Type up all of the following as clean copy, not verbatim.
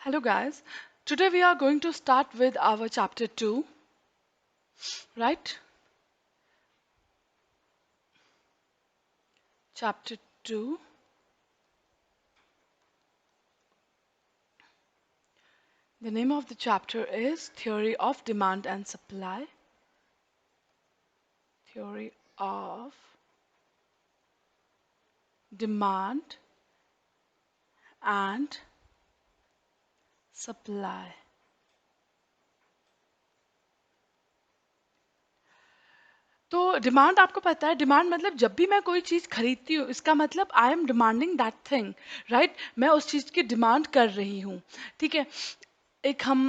Hello, guys. Today we are going to start with our chapter 2, right? Chapter 2. The name of the chapter is Theory of Demand and Supply. Theory of Demand and Supply. तो demand आपको पता है, demand मतलब जब भी मैं कोई चीज खरीदती हूँ इसका मतलब I am demanding that thing, right? मैं उस चीज की डिमांड कर रही हूँ, ठीक है। एक हम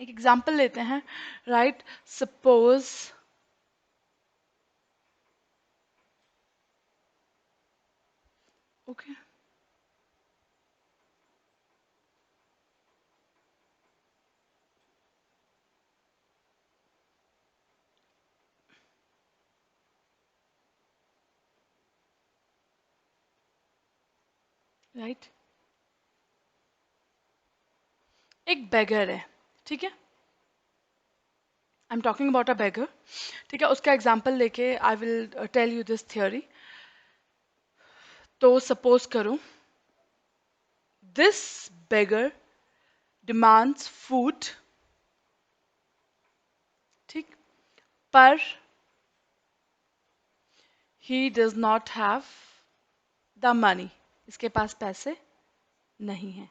एक एग्जांपल लेते हैं, राइट? Suppose okay, right? एक बेगर है, ठीक है। I am talking about a beggar, ठीक है। उसका एग्जांपल लेके I will tell you this theory. तो सपोज करो, दिस बेगर डिमांड्स फूड, ठीक, पर he does not have the money, इसके पास पैसे नहीं है,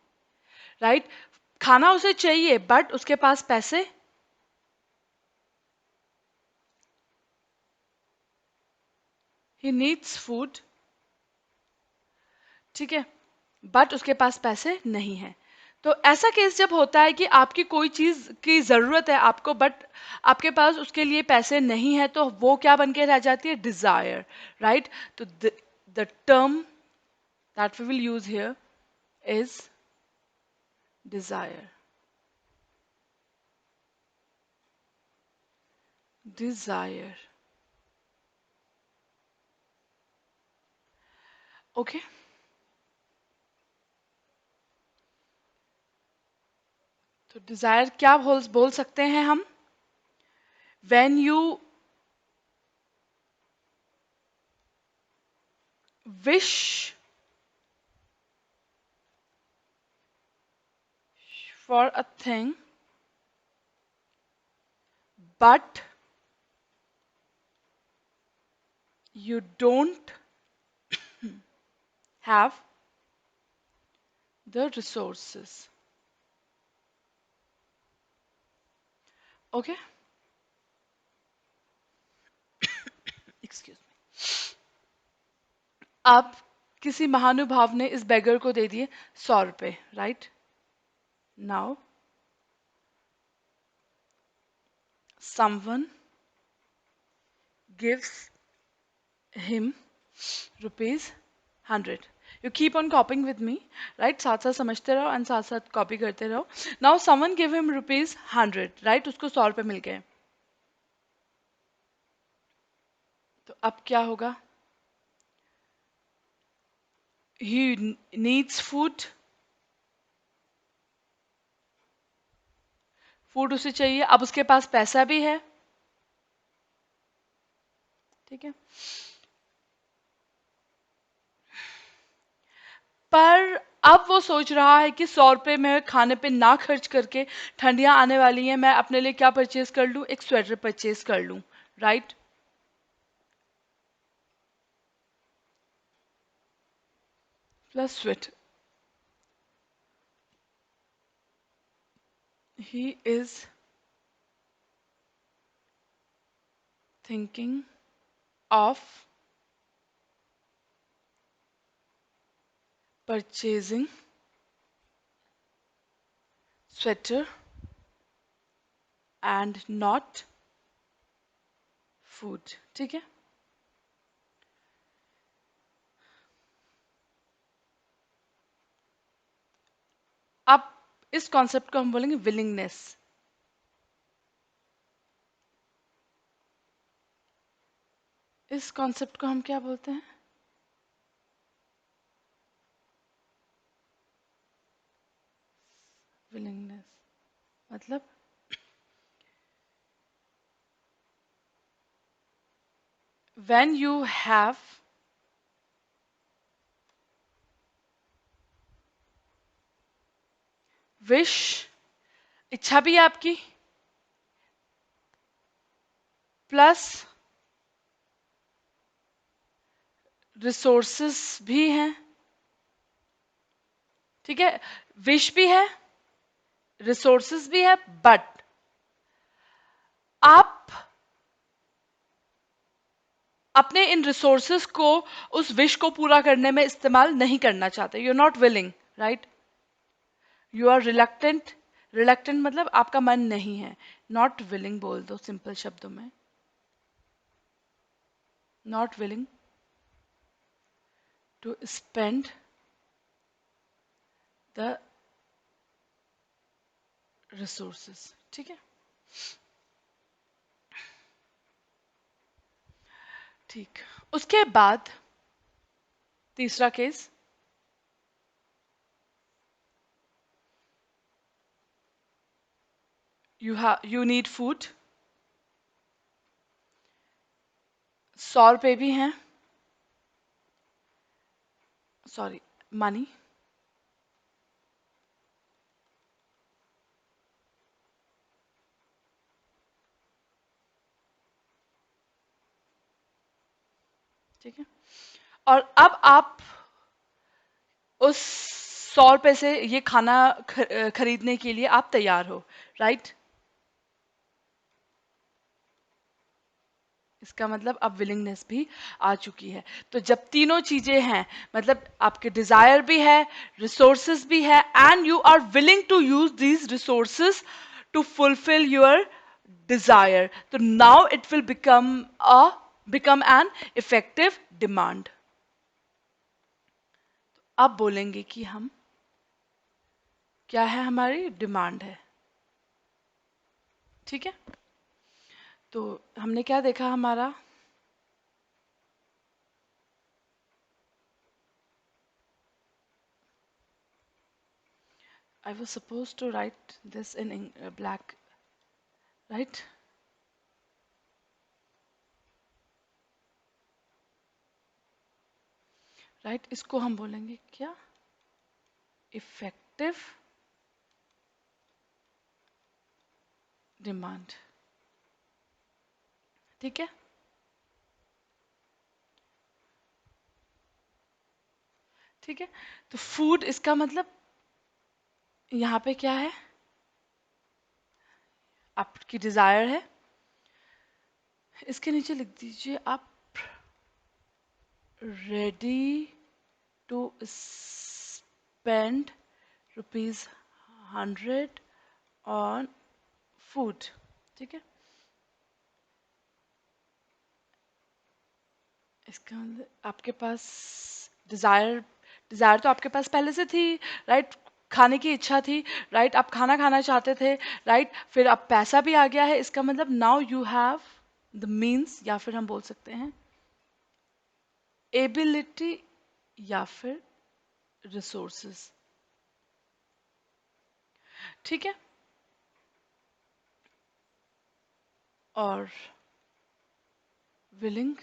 राइट? खाना उसे चाहिए बट उसके पास पैसे, ही नीड्स फूड, ठीक है, बट उसके पास पैसे नहीं है। तो ऐसा केस जब होता है कि आपकी कोई चीज की जरूरत है आपको, बट आपके पास उसके लिए पैसे नहीं है, तो वो क्या बन के रह जाती है? Desire, right? तो the term that we will use here is desire. Desire, okay. तो डिजायर क्या बोल सकते हैं हम? When you wish for a thing but you don't have the resources, okay? Excuse me. अब किसी महानुभाव ने इस बेगर को दे दिए 100 रुपए, right? Now someone gives him rupees 100. You keep on copying with me, right? साथ साथ समझते रहो एंड साथ साथ कॉपी करते रहो। Now someone give him rupees 100, right? उसको 100 रुपए मिल गए। तो अब क्या होगा? ही नीड्स फूड, फूड उसे चाहिए, अब उसके पास पैसा भी है, ठीक है। पर अब वो सोच रहा है कि 100 रुपए मैं खाने पे ना खर्च करके, ठंडियां आने वाली हैं, मैं अपने लिए क्या परचेज कर लूं? एक स्वेटर परचेज कर लूं, right? Plus sweater, he is thinking of purchasing sweater and not food, ठीक है। अब इस कॉन्सेप्ट को हम बोलेंगे विलिंगनेस। इस कॉन्सेप्ट को हम क्या बोलते हैं? विलिंगनेस मतलब when you have wish, इच्छा भी है आपकी, प्लस रिसोर्सेस भी हैं, ठीक है, विश भी है, रिसोर्सेस भी है, बट आप अपने इन रिसोर्सेस को उस विश को पूरा करने में इस्तेमाल नहीं करना चाहते, you are not willing, right, you are reluctant, reluctant मतलब आपका मन नहीं है, नॉट विलिंग बोल दो सिंपल शब्दों में, not willing to spend the resources, ठीक है, ठीक, उसके बाद तीसरा केस, यू नीड फूड, 100 रुपए भी हैं, सॉरी, मनी, ठीक है, और अब आप उस 100 रुपए से ये खाना खरीदने के लिए आप तैयार हो, राइट, इसका मतलब अब विलिंगनेस भी आ चुकी है। तो जब तीनों चीजें हैं, मतलब आपके डिजायर भी है, रिसोर्सेस भी है, and you are willing to use these resources to fulfil your desire, तो now it will become an effective demand. अब बोलेंगे कि हम क्या है, हमारी डिमांड है, ठीक है, तो हमने क्या देखा, हमारा I was supposed to write this in black, right? Right, इसको हम बोलेंगे क्या, इफेक्टिव डिमांड, ठीक है, ठीक है, तो फूड इसका मतलब यहाँ पे क्या है, आपकी डिजायर है, इसके नीचे लिख दीजिए आप ready to spend ₹100 on food, ठीक है, इसका मतलब आपके पास डिजायर, डिजायर तो आपके पास पहले से थी, राइट, खाने की इच्छा थी, राइट, आप खाना खाना चाहते थे, राइट, फिर अब पैसा भी आ गया है, इसका मतलब now you have the means, या फिर हम बोल सकते हैं एबिलिटी, या फिर रिसोर्सेस, ठीक है, और विलिंग,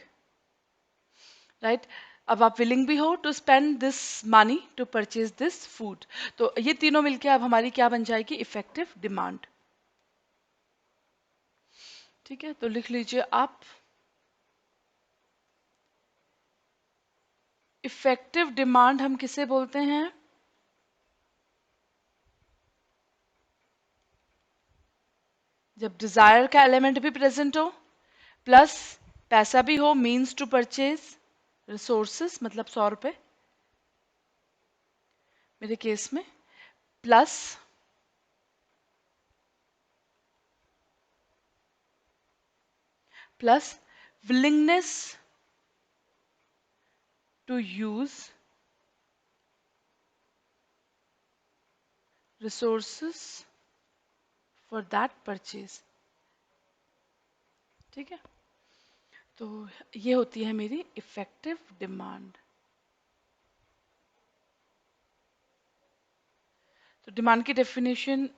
राइट, अब आप विलिंग भी हो to spend this money to purchase this food, तो ये तीनों मिलके अब हमारी क्या बन जाएगी, इफेक्टिव डिमांड, ठीक है, तो लिख लीजिए आप इफेक्टिव डिमांड हम किसे बोलते हैं, जब डिजायर का एलिमेंट भी प्रेजेंट हो, प्लस पैसा भी हो, मीन्स टू परचेज, रिसोर्सेस मतलब 100 रुपए मेरे केस में, plus plus willingness to use resources for that purchase, ठीक है, तो ये होती है मेरी इफेक्टिव डिमांड। तो डिमांड की डेफिनेशन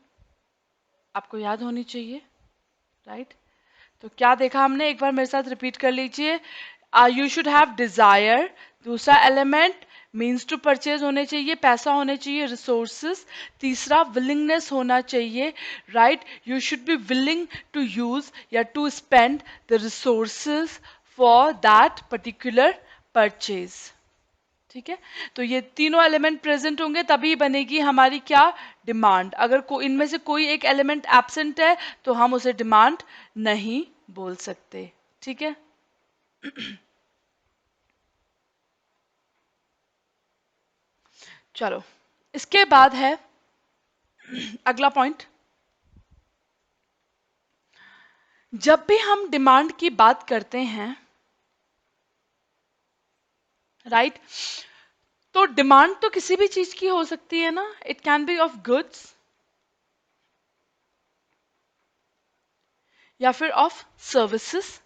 आपको याद होनी चाहिए, राइट? तो क्या देखा हमने, एक बार मेरे साथ रिपीट कर लीजिए। यू शुड हैव डिजायर, दूसरा एलिमेंट मीन्स टू परचेज होने चाहिए, पैसा होने चाहिए, रिसोर्सेस, तीसरा विलिंगनेस होना चाहिए, right? You should be willing to use या to spend the resources for that particular purchase. ठीक है, तो ये तीनों एलिमेंट प्रेजेंट होंगे तभी बनेगी हमारी क्या, डिमांड। अगर इनमें से कोई एक एलिमेंट एब्सेंट है तो हम उसे डिमांड नहीं बोल सकते। ठीक है, चलो इसके बाद है अगला पॉइंट। जब भी हम डिमांड की बात करते हैं, राइट, तो डिमांड तो किसी भी चीज की हो सकती है ना, it can be of goods या फिर ऑफ सर्विसेज।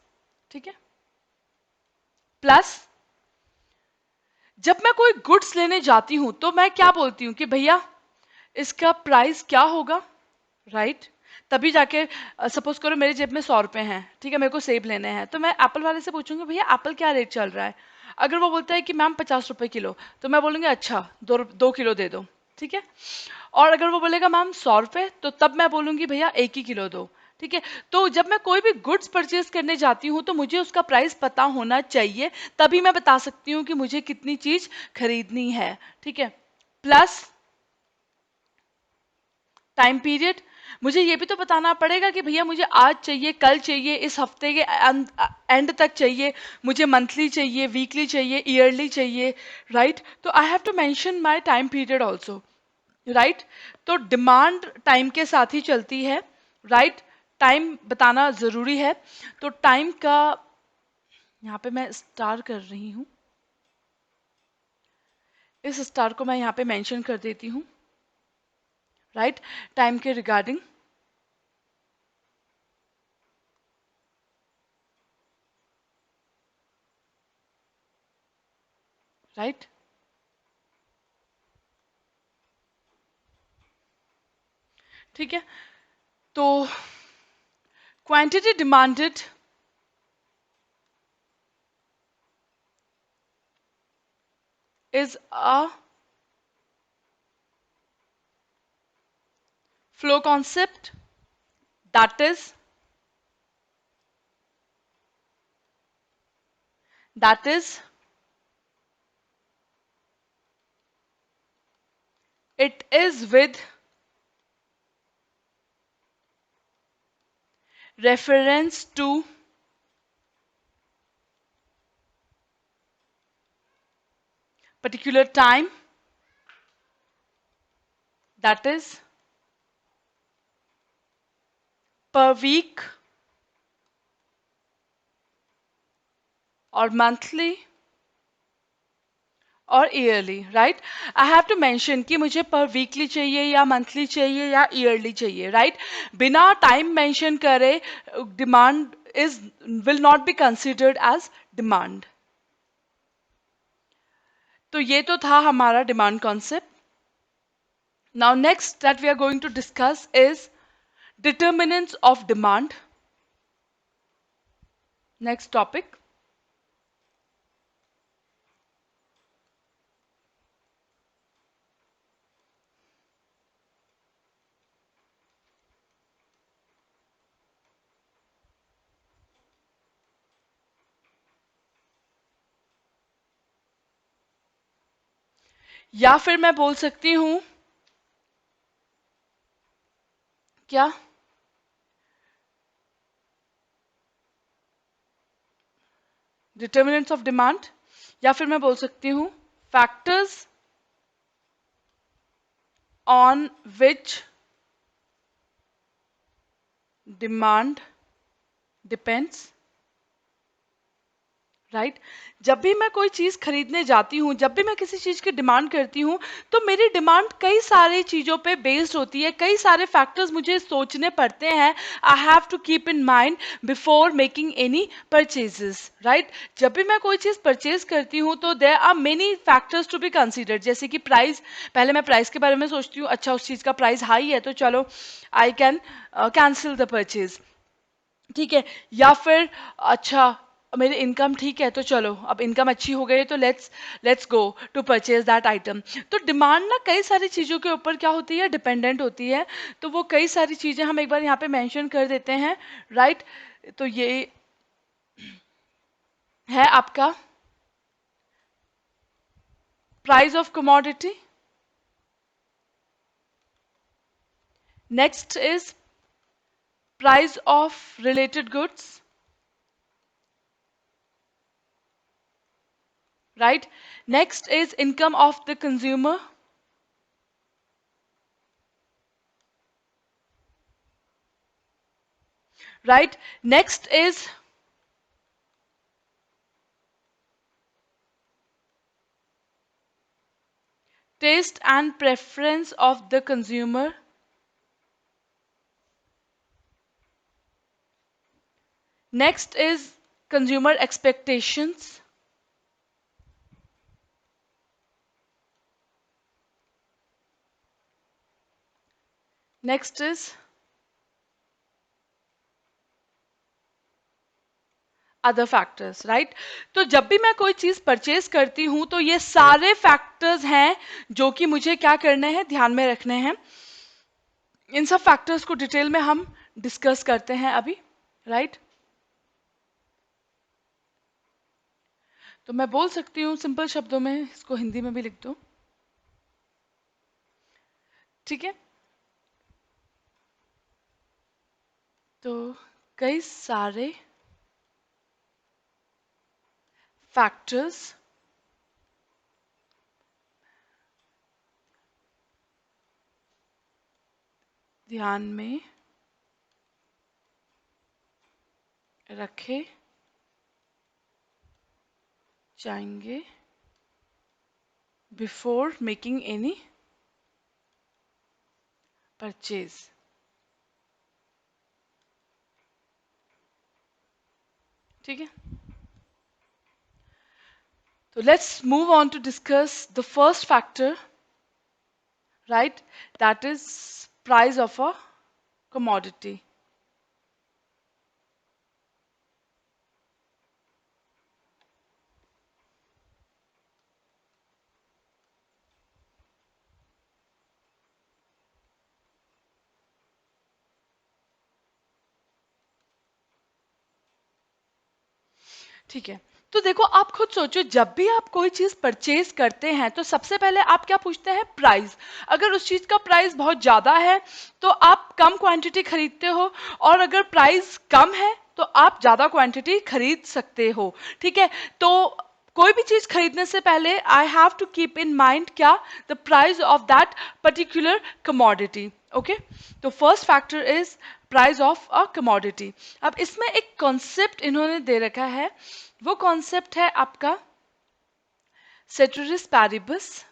ठीक है, प्लस जब मैं कोई गुड्स लेने जाती हूं तो मैं क्या बोलती हूँ कि भैया इसका प्राइस क्या होगा, राइट? तभी जाके सपोज करो मेरे जेब में 100 रुपए हैं, ठीक है, मेरे को सेब लेने हैं, तो मैं एप्पल वाले से पूछूंगी भैया एप्पल क्या रेट चल रहा है। अगर वो बोलता है कि मैम 50 रुपए किलो, तो मैं बोलूंगी अच्छा 2 किलो दे दो। ठीक है, और अगर वो बोलेगा मैम 100 रुपए, तो तब मैं बोलूंगी भैया 1 ही किलो दो। ठीक है, तो जब मैं कोई भी गुड्स परचेज करने जाती हूँ तो मुझे उसका प्राइस पता होना चाहिए, तभी मैं बता सकती हूँ कि मुझे कितनी चीज खरीदनी है। ठीक है, प्लस टाइम पीरियड, मुझे ये भी तो बताना पड़ेगा कि भैया मुझे आज चाहिए, कल चाहिए, इस हफ्ते के एंड तक चाहिए, मुझे मंथली चाहिए, वीकली चाहिए, ईयरली चाहिए, राइट? तो I have to mention my time period also, right? तो डिमांड टाइम के साथ ही चलती है, राइट? टाइम बताना जरूरी है। तो टाइम का यहाँ पे मैं स्टार कर रही हूँ, इस स्टार को मैं यहाँ पे मेंशन कर देती हूँ, राइट? टाइम के रिगार्डिंग, राइट? ठीक है, तो quantity demanded is a flow concept that is it is with reference to particular time, that is per week or monthly और yearly, right? I have to mention कि मुझे पर weekly चाहिए या मंथली चाहिए या ईयरली चाहिए, राइट? बिना टाइम मेंशन करे demand is will not be considered as demand. तो ये तो था हमारा demand concept. Now next that we are going to discuss is determinants of demand, next topic। या फिर मैं बोल सकती हूं क्या, डिटर्मिनेंट्स ऑफ डिमांड, या फिर मैं बोल सकती हूं factors on which demand depends, right. जब भी मैं कोई चीज खरीदने जाती हूँ, जब भी मैं किसी चीज की डिमांड करती हूँ, तो मेरी डिमांड कई सारी चीजों पे बेस्ड होती है, कई सारे फैक्टर्स मुझे सोचने पड़ते हैं। I have to keep in mind before making any purchases, right. जब भी मैं कोई चीज परचेज करती हूँ तो there are many factors to be considered, जैसे कि प्राइस। पहले मैं प्राइस के बारे में सोचती हूँ, अच्छा उस चीज का प्राइस हाई है तो चलो I can cancel the purchase, ठीक है। या फिर अच्छा मेरी इनकम ठीक है तो चलो, अब इनकम अच्छी हो गई है तो let's go to purchase that item. तो डिमांड ना कई सारी चीज़ों के ऊपर क्या होती है, डिपेंडेंट होती है। तो वो कई सारी चीज़ें हम एक बार यहाँ पे मेंशन कर देते हैं, राइट। तो ये है आपका price of commodity. Next is price of related goods, right. Next is income of the consumer, right. Next is taste and preference of the consumer. Next is consumer expectations. Next is other factors, right. तो जब भी मैं कोई चीज purchase करती हूं तो ये सारे फैक्टर्स हैं जो कि मुझे क्या करने हैं, ध्यान में रखने हैं। इन सब फैक्टर्स को डिटेल में हम डिस्कस करते हैं अभी, राइट। तो मैं बोल सकती हूँ सिंपल शब्दों में, इसको हिंदी में भी लिख दो, ठीक है। तो कई सारे फैक्टर्स ध्यान में रखे जाएंगे बिफोर मेकिंग एनी परचेज, ठीक है। तो let's move on to discuss the first factor, right, that is price of a commodity। ठीक है। तो देखो आप खुद सोचो, जब भी आप कोई चीज परचेज करते हैं तो सबसे पहले आप क्या पूछते हैं, प्राइस। अगर उस चीज का प्राइस बहुत ज्यादा है तो आप कम क्वांटिटी खरीदते हो, और अगर प्राइस कम है तो आप ज्यादा क्वांटिटी खरीद सकते हो, ठीक है। तो कोई भी चीज खरीदने से पहले I have to keep in mind क्या, the price of that particular commodity, okay. तो first factor is price of a commodity. अब इसमें एक कॉन्सेप्ट इन्होंने दे रखा है, वो कॉन्सेप्ट है आपका सेटरिस paribus.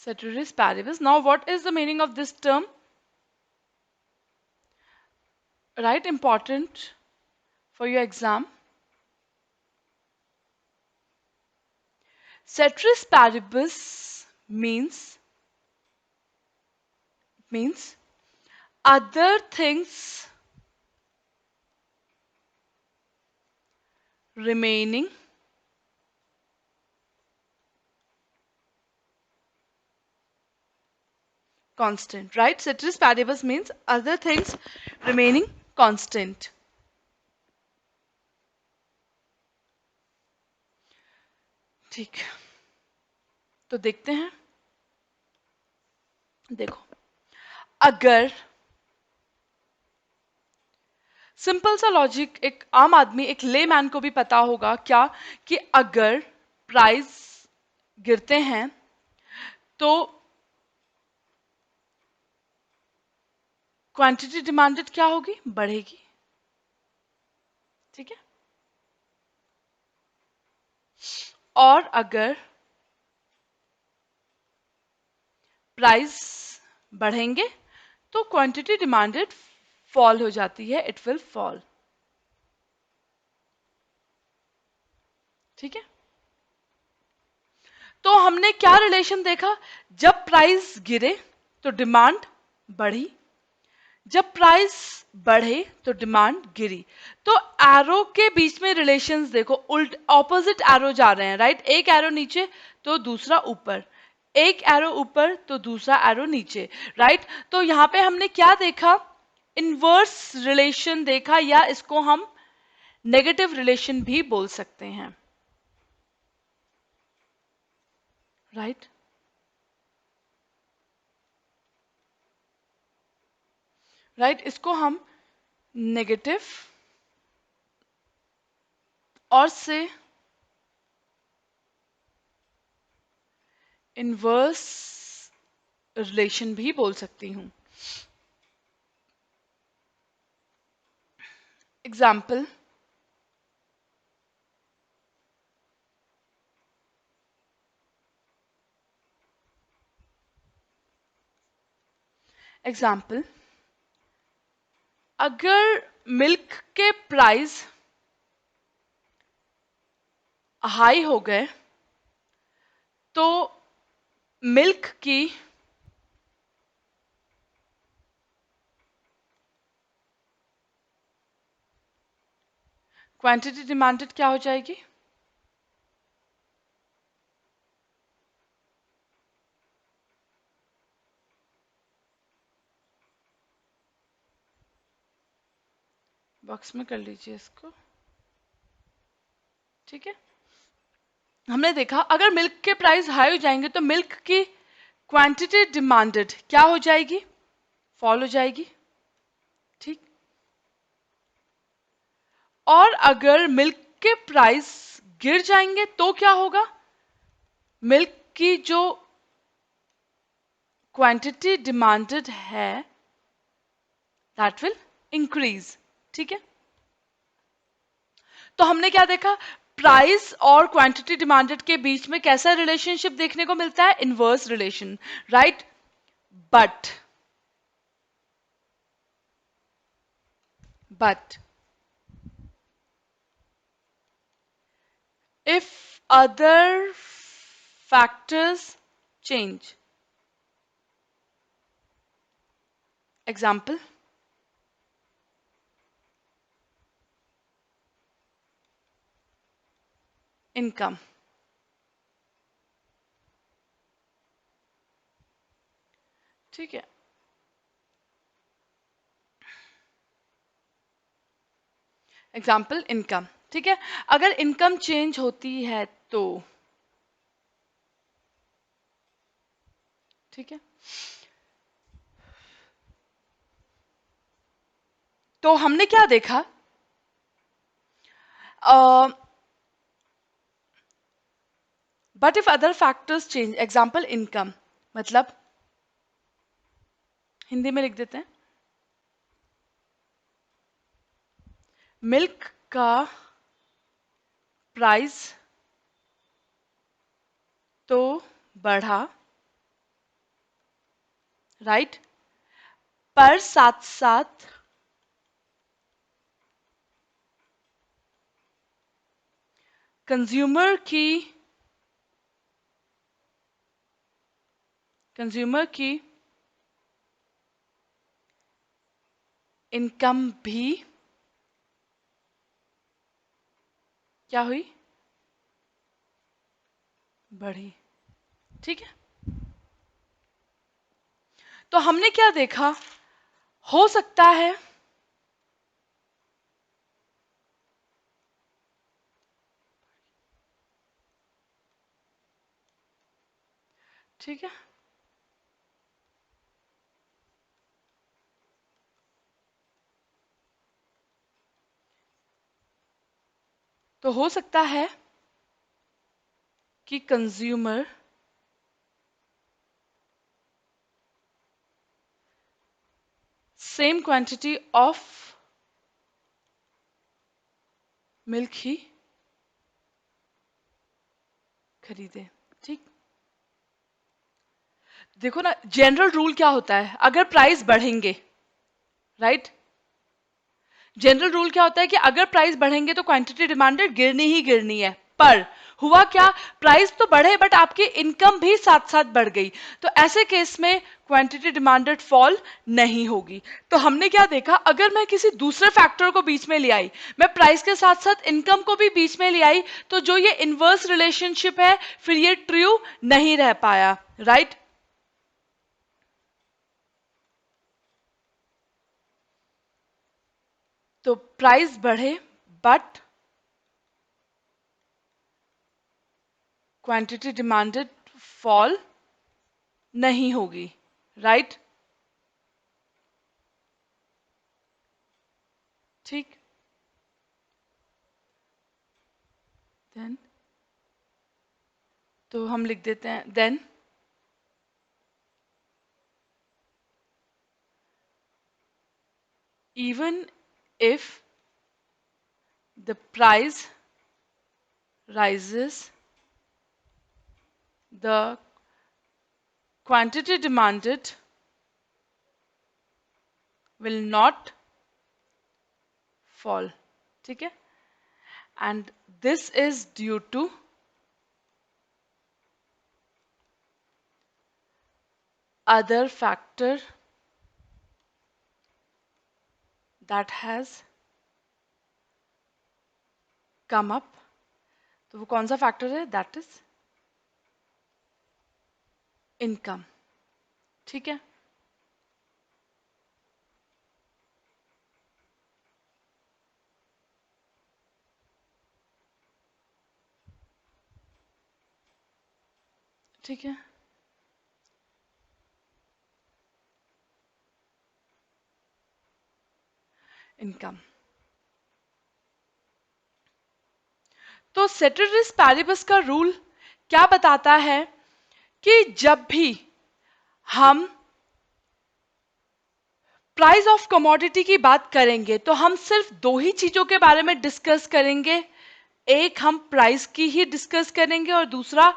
Ceteris paribus. Now, what is the meaning of this term? Right, important for your exam. Ceteris paribus means other things remaining constant. Right? Ceteris paribus means other things remaining constant. ठीक, तो देखते हैं। देखो, अगर simple सा logic एक आम आदमी, एक लेमैन को भी पता होगा क्या, कि अगर प्राइस गिरते हैं तो क्वांटिटी डिमांडेड क्या होगी, बढ़ेगी। ठीक है। और अगर प्राइस बढ़ेंगे तो क्वांटिटी डिमांडेड फॉल हो जाती है, इट विल फॉल। ठीक है। तो हमने क्या रिलेशन देखा, जब प्राइस गिरे तो डिमांड बढ़ी, जब प्राइस बढ़े तो डिमांड गिरी। तो एरो के बीच में रिलेशंस देखो, उल्ट ऑपोजिट एरो जा रहे हैं, राइट। एक एरो नीचे तो दूसरा ऊपर, एक एरो ऊपर तो दूसरा एरो नीचे, राइट। तो यहां पे हमने क्या देखा, इनवर्स रिलेशन देखा, या इसको हम नेगेटिव रिलेशन भी बोल सकते हैं, राइट। राइट, इसको हम नेगेटिव और से इनवर्स रिलेशन भी बोल सकती हूं। एग्जाम्पल, एग्जाम्पल, अगर मिल्क के प्राइस हाई हो गए तो मिल्क की क्वांटिटी डिमांडेड क्या हो जाएगी, बॉक्स में कर लीजिए इसको। ठीक है। हमने देखा अगर मिल्क के प्राइस हाई हो जाएंगे तो मिल्क की क्वांटिटी डिमांडेड क्या हो जाएगी, फॉल हो जाएगी। ठीक। और अगर मिल्क के प्राइस गिर जाएंगे तो क्या होगा, मिल्क की जो क्वांटिटी डिमांडेड है दैट विल इंक्रीज। ठीक है। तो हमने क्या देखा, प्राइस और क्वांटिटी डिमांडेड के बीच में कैसा रिलेशनशिप देखने को मिलता है, inverse relation, right. But but if other factors change, example, income। ठीक है। Example income. ठीक है। अगर इनकम चेंज होती है तो, ठीक है, तो हमने क्या देखा, but if other factors change, example income, मतलब हिंदी में लिख देते हैं, मिल्क का प्राइस तो बढ़ा, राइट, पर साथ साथ कंज्यूमर की कंज्यूमर की इनकम भी क्या हुई, बढ़ी। ठीक है। तो हमने क्या देखा, हो सकता है ठीक है, तो हो सकता है कि consumer same quantity of milk ही खरीदे। ठीक, देखो ना, जनरल रूल क्या होता है, अगर प्राइस बढ़ेंगे, राइट, जनरल रूल क्या होता है कि अगर प्राइस बढ़ेंगे तो क्वांटिटी डिमांडेड गिरनी ही गिरनी है। पर हुआ क्या, प्राइस तो बढ़े बट आपकी इनकम भी साथ साथ बढ़ गई, तो ऐसे केस में क्वांटिटी डिमांडेड फॉल नहीं होगी। तो हमने क्या देखा, अगर मैं किसी दूसरे फैक्टर को बीच में ले आई, मैं प्राइस के साथ साथ इनकम को भी बीच में ले आई, तो जो ये इनवर्स रिलेशनशिप है फिर ये ट्रू नहीं रह पाया, राइट। तो प्राइस बढ़े बट क्वांटिटी डिमांडेड फॉल नहीं होगी, राइट। ठीक, देन तो हम लिख देते हैं then even if the price rises, the quantity demanded will not fall, ठीक है, and this is due to other factor that has come up। तो वो कौन सा फैक्टर है, दैट इज इनकम, ठीक है। ठीक है, इनकम। तो सेटेरिस पैरिबस का रूल क्या बताता है कि जब भी हम प्राइस ऑफ कमोडिटी की बात करेंगे तो हम सिर्फ दो ही चीजों के बारे में डिस्कस करेंगे, एक हम प्राइस की ही डिस्कस करेंगे और दूसरा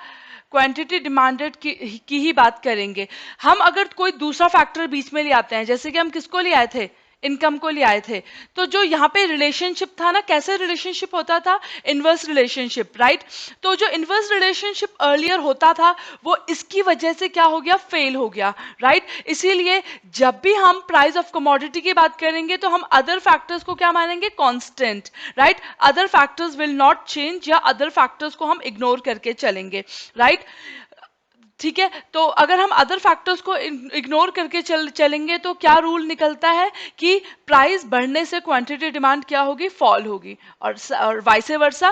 क्वांटिटी डिमांडेड की ही बात करेंगे। हम अगर कोई दूसरा फैक्टर बीच में ले आते हैं, जैसे कि हम किसको ले आए थे, इनकम को ले आए थे, तो जो यहाँ पे रिलेशनशिप था ना, कैसे रिलेशनशिप होता था, इनवर्स रिलेशनशिप, राइट। तो जो इनवर्स रिलेशनशिप अर्लियर होता था वो इसकी वजह से क्या हो गया, फेल हो गया, राइट। इसीलिए जब भी हम प्राइस ऑफ कमोडिटी की बात करेंगे तो हम अदर फैक्टर्स को क्या मानेंगे, constant, right. Other factors will not change, या अदर फैक्टर्स को हम इग्नोर करके चलेंगे, राइट। ठीक है, तो अगर हम अदर फैक्टर्स को इग्नोर करके चलेंगे तो क्या रूल निकलता है कि प्राइस बढ़ने से क्वांटिटी डिमांड क्या होगी, फॉल होगी, और वाइस वर्सा,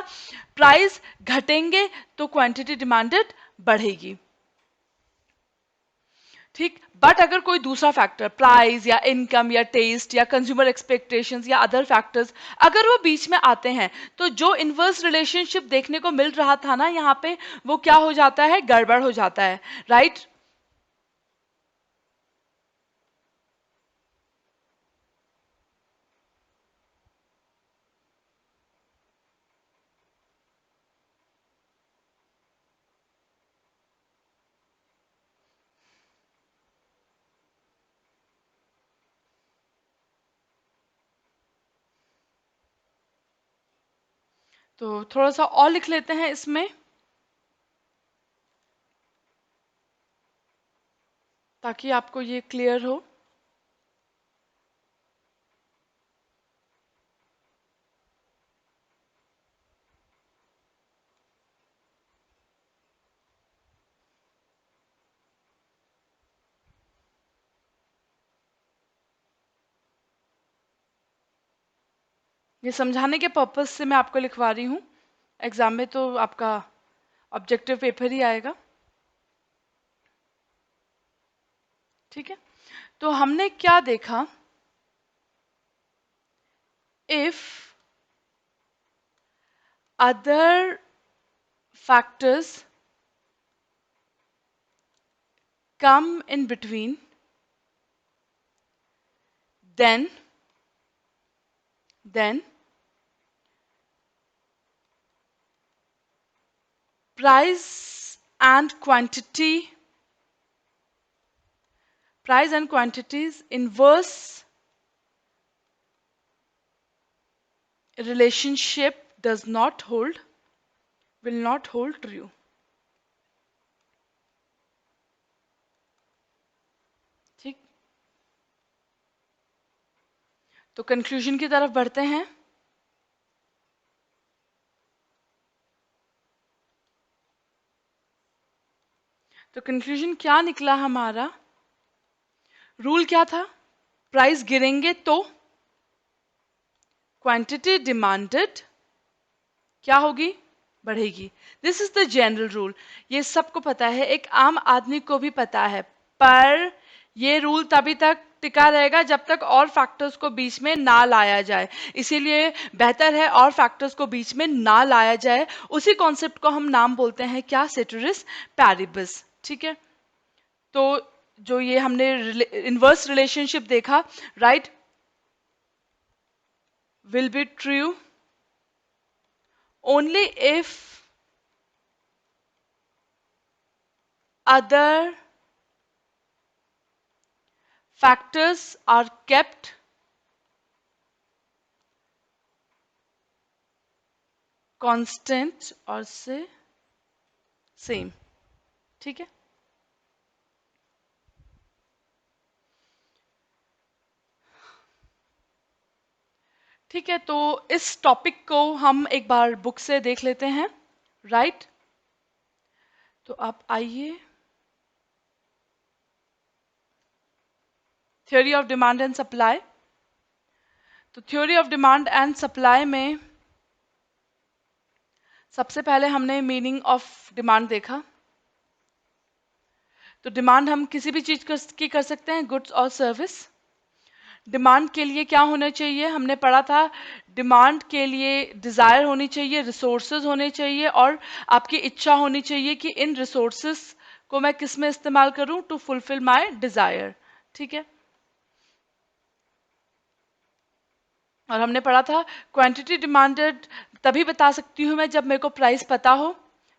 प्राइस घटेंगे तो क्वांटिटी डिमांडेड बढ़ेगी। ठीक, बट अगर कोई दूसरा फैक्टर, प्राइस या इनकम या टेस्ट या कंज्यूमर एक्सपेक्टेशंस या अदर फैक्टर्स, अगर वो बीच में आते हैं तो जो इनवर्स रिलेशनशिप देखने को मिल रहा था ना यहाँ पे, वो क्या हो जाता है, गड़बड़ हो जाता है, राइट। तो थोड़ा सा और लिख लेते हैं इसमें, ताकि आपको ये क्लियर हो। ये समझाने के पर्पज से मैं आपको लिखवा रही हूँ, एग्जाम में तो आपका ऑब्जेक्टिव पेपर ही आएगा, ठीक है। तो हमने क्या देखा, if other factors come in between, then price and quantity price and quantities inverse relationship does not hold will not hold true. ठीक, तो कंक्लूजन की तरफ बढ़ते हैं. तो कंक्लूजन क्या निकला हमारा? रूल क्या था? प्राइस गिरेंगे तो क्वांटिटी डिमांडेड क्या होगी? बढ़ेगी. This is the general rule. ये सबको पता है, एक आम आदमी को भी पता है, पर ये रूल तभी तक टिका रहेगा जब तक और फैक्टर्स को बीच में ना लाया जाए. इसीलिए बेहतर है और फैक्टर्स को बीच में ना लाया जाए. उसी कॉन्सेप्ट को हम नाम बोलते हैं क्या? सेटरिस पैरिबस. ठीक है, तो जो ये हमने इनवर्स रिलेशनशिप देखा, right, will be true only if other factors are kept constant और से सेम. ठीक है, ठीक है. तो इस टॉपिक को हम एक बार बुक से देख लेते हैं, राइट. तो आप आइए, theory of demand and supply. तो theory of demand and supply में सबसे पहले हमने मीनिंग ऑफ डिमांड देखा. तो डिमांड हम किसी भी चीज की कर सकते हैं, गुड्स और सर्विस. डिमांड के लिए क्या होना चाहिए? हमने पढ़ा था, डिमांड के लिए डिजायर होनी चाहिए, रिसोर्सेज होने चाहिए और आपकी इच्छा होनी चाहिए कि इन रिसोर्सेज को मैं किस में इस्तेमाल करूं टू फुलफिल माय डिजायर. ठीक है, और हमने पढ़ा था क्वांटिटी डिमांडेड तभी बता सकती हूं मैं जब मेरे को प्राइस पता हो.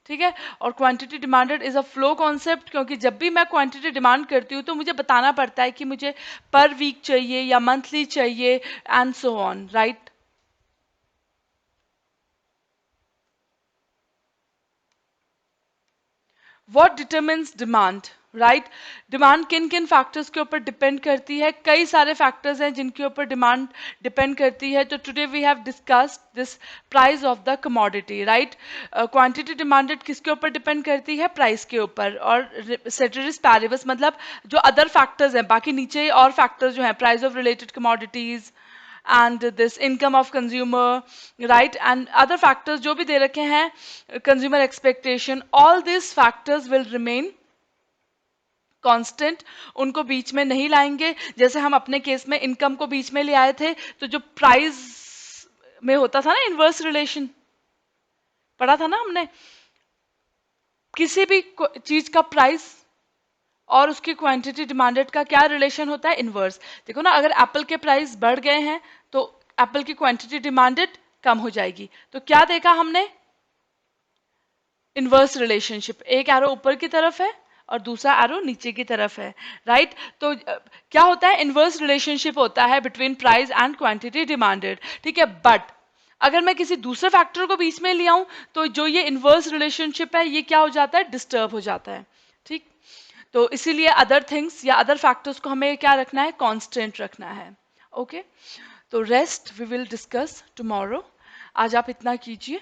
ठीक है, और quantity demanded is a flow concept, क्योंकि जब भी मैं क्वांटिटी डिमांड करती हूँ तो मुझे बताना पड़ता है कि मुझे पर वीक चाहिए या मंथली चाहिए and so on, right. What determines demand, right. Demand किन किन फैक्टर्स के ऊपर डिपेंड करती है? कई सारे फैक्टर्स हैं जिनके ऊपर डिमांड डिपेंड करती है. तो today we have discussed this price of the commodity, right. Quantity demanded किसके ऊपर डिपेंड करती है? प्राइस के ऊपर. और सेटरिस पैरिबस मतलब जो अदर फैक्टर्स हैं, बाकी नीचे और फैक्टर्स जो हैं, price of related commodities and this income of consumer, right, and other factors जो भी दे रखे हैं, consumer expectation, all these factors will remain constant. उनको बीच में नहीं लाएंगे. जैसे हम अपने केस में इनकम को बीच में ले आए थे, तो जो प्राइस में होता था ना इनवर्स रिलेशन, पढ़ा था ना हमने, किसी भी चीज का प्राइस और उसकी क्वांटिटी डिमांडेड का क्या रिलेशन होता है? इनवर्स. देखो ना, अगर एप्पल के प्राइस बढ़ गए हैं तो एप्पल की क्वांटिटी डिमांडेड कम हो जाएगी. तो क्या देखा हमने? Inverse relationship. एक एरो ऊपर की तरफ है और दूसरा एरो नीचे की तरफ है, राइट. तो क्या होता है? इनवर्स रिलेशनशिप होता है between price and quantity demanded. ठीक है, बट अगर मैं किसी दूसरे फैक्टर को बीच में ले आऊं तो जो ये इनवर्स रिलेशनशिप है ये क्या हो जाता है? डिस्टर्ब हो जाता है. ठीक, तो इसीलिए अदर थिंग्स या अदर फैक्टर्स को हमें क्या रखना है? कांस्टेंट रखना है. ओके, तो rest we will discuss tomorrow. आज आप इतना कीजिए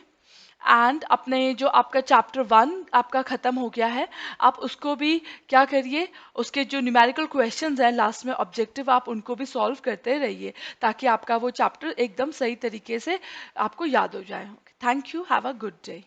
एंड अपने जो आपका चैप्टर 1 आपका खत्म हो गया है, आप उसको भी क्या करिए, उसके जो न्यूमेरिकल क्वेश्चंस हैं लास्ट में ऑब्जेक्टिव, आप उनको भी सॉल्व करते रहिए ताकि आपका वो चैप्टर एकदम सही तरीके से आपको याद हो जाए. Thank you, have a good day.